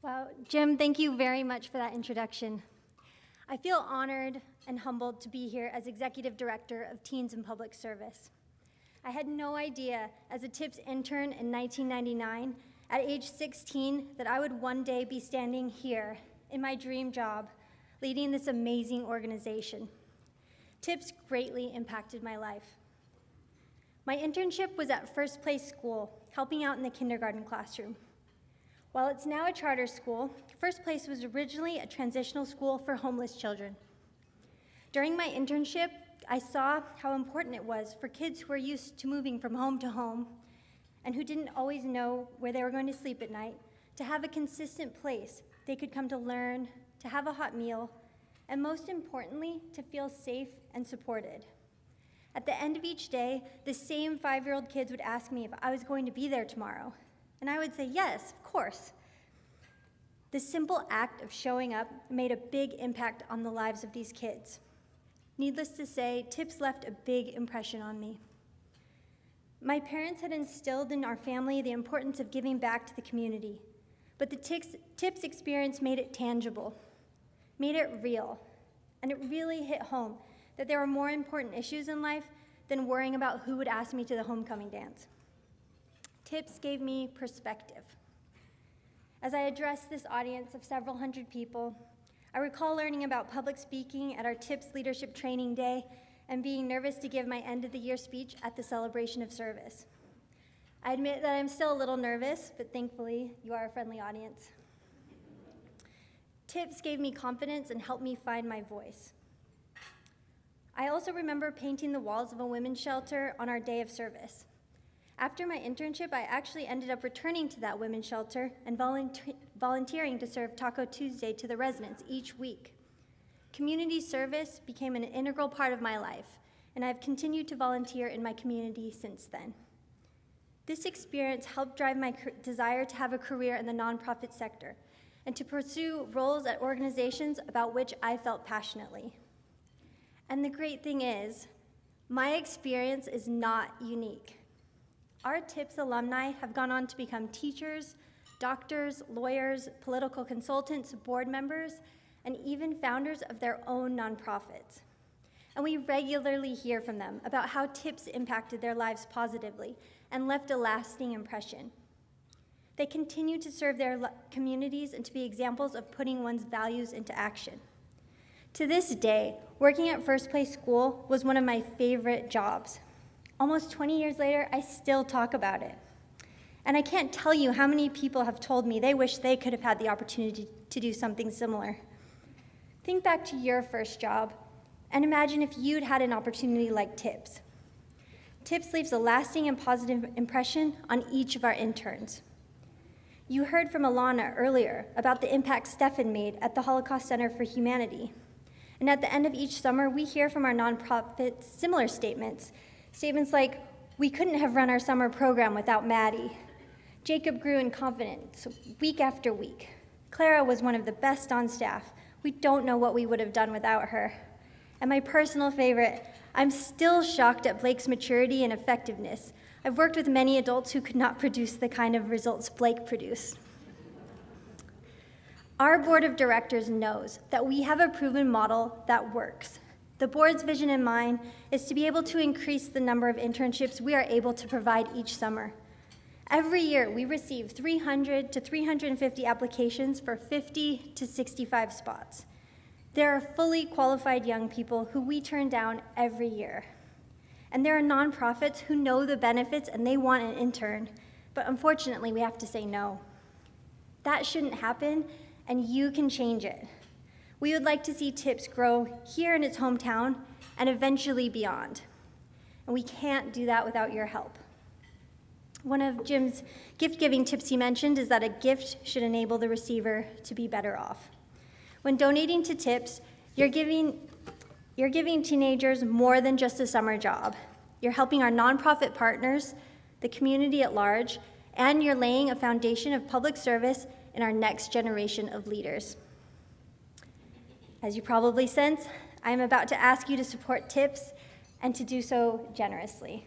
Wow, Jim, thank you very much for that introduction. I feel honored and humbled to be here as Executive Director of Teens in Public Service. I had no idea as a TIPS intern in 1999, at age 16, that I would one day be standing here in my dream job, leading this amazing organization. TIPS greatly impacted my life. My internship was at First Place School, helping out in the kindergarten classroom. While it's now a charter school, First Place was originally a transitional school for homeless children. During my internship, I saw how important it was for kids who are used to moving from home to home and who didn't always know where they were going to sleep at night to have a consistent place they could come to learn, to have a hot meal, and most importantly, to feel safe and supported. At the end of each day, the same 5-year-old kids would ask me if I was going to be there tomorrow. And I would say, yes, of course. The simple act of showing up made a big impact on the lives of these kids. Needless to say, TIPS left a big impression on me. My parents had instilled in our family the importance of giving back to the community, but the TIPS experience made it tangible, made it real, and it really hit home that there were more important issues in life than worrying about who would ask me to the homecoming dance. TIPS gave me perspective. As I addressed this audience of several hundred people, I recall learning about public speaking at our TIPS Leadership Training Day and being nervous to give my end of the year speech at the celebration of service. I admit that I'm still a little nervous, but thankfully you are a friendly audience. TIPS gave me confidence and helped me find my voice. I also remember painting the walls of a women's shelter on our day of service. After my internship, I actually ended up returning to that women's shelter and volunteering to serve Taco Tuesday to the residents each week. Community service became an integral part of my life, and I've continued to volunteer in my community since then. This experience helped drive my desire to have a career in the nonprofit sector and to pursue roles at organizations about which I felt passionately. And the great thing is, my experience is not unique. Our TIPS alumni have gone on to become teachers, doctors, lawyers, political consultants, board members, and even founders of their own nonprofits. And we regularly hear from them about how TIPS impacted their lives positively and left a lasting impression. They continue to serve their communities and to be examples of putting one's values into action. To this day, working at First Place School was one of my favorite jobs. Almost 20 years later, I still talk about it. And I can't tell you how many people have told me they wish they could have had the opportunity to do something similar. Think back to your first job and imagine if you'd had an opportunity like TIPS. TIPS leaves a lasting and positive impression on each of our interns. You heard from Alana earlier about the impact Stefan made at the Holocaust Center for Humanity. And at the end of each summer, we hear from our nonprofits similar statements. Statements like, we couldn't have run our summer program without Maddie. Jacob grew in confidence week after week. Clara was one of the best on staff. We don't know what we would have done without her. And my personal favorite, I'm still shocked at Blake's maturity and effectiveness. I've worked with many adults who could not produce the kind of results Blake produced. Our board of directors knows that we have a proven model that works. The board's vision in mind is to be able to increase the number of internships we are able to provide each summer. Every year, we receive 300 to 350 applications for 50 to 65 spots. There are fully qualified young people who we turn down every year. And there are nonprofits who know the benefits and they want an intern, but unfortunately, we have to say no. That shouldn't happen, and you can change it. We would like to see TIPS grow here in its hometown and eventually beyond. And we can't do that without your help. One of Jim's gift-giving tips he mentioned is that a gift should enable the receiver to be better off. When donating to TIPS, you're giving teenagers more than just a summer job. You're helping our nonprofit partners, the community at large, and you're laying a foundation of public service in our next generation of leaders. As you probably sense, I am about to ask you to support TIPS and to do so generously.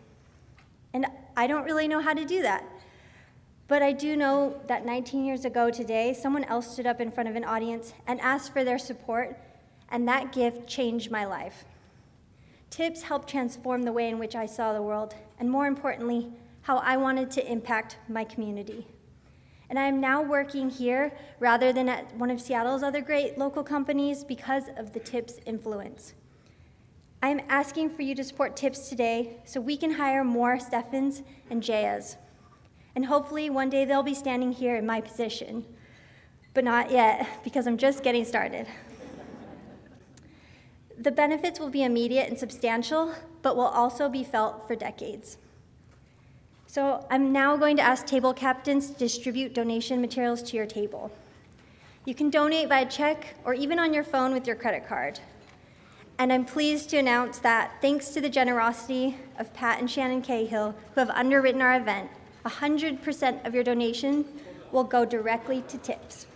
And I don't really know how to do that, But I do know that 19 years ago today, someone else stood up in front of an audience and asked for their support, and that gift changed my life. Tips helped transform the way in which I saw the world, and more importantly, how I wanted to impact my community. And I am now working here rather than at one of Seattle's other great local companies because of the Tips influence. I am asking for you to support Tips today so we can hire more Steffens and Jayas. And hopefully one day they'll be standing here in my position, but not yet because I'm just getting started. The benefits will be immediate and substantial, but will also be felt for decades. So I'm now going to ask table captains to distribute donation materials to your table. You can donate by check or even on your phone with your credit card. And I'm pleased to announce that thanks to the generosity of Pat and Shannon Cahill, who have underwritten our event, 100% of your donation will go directly to Tips.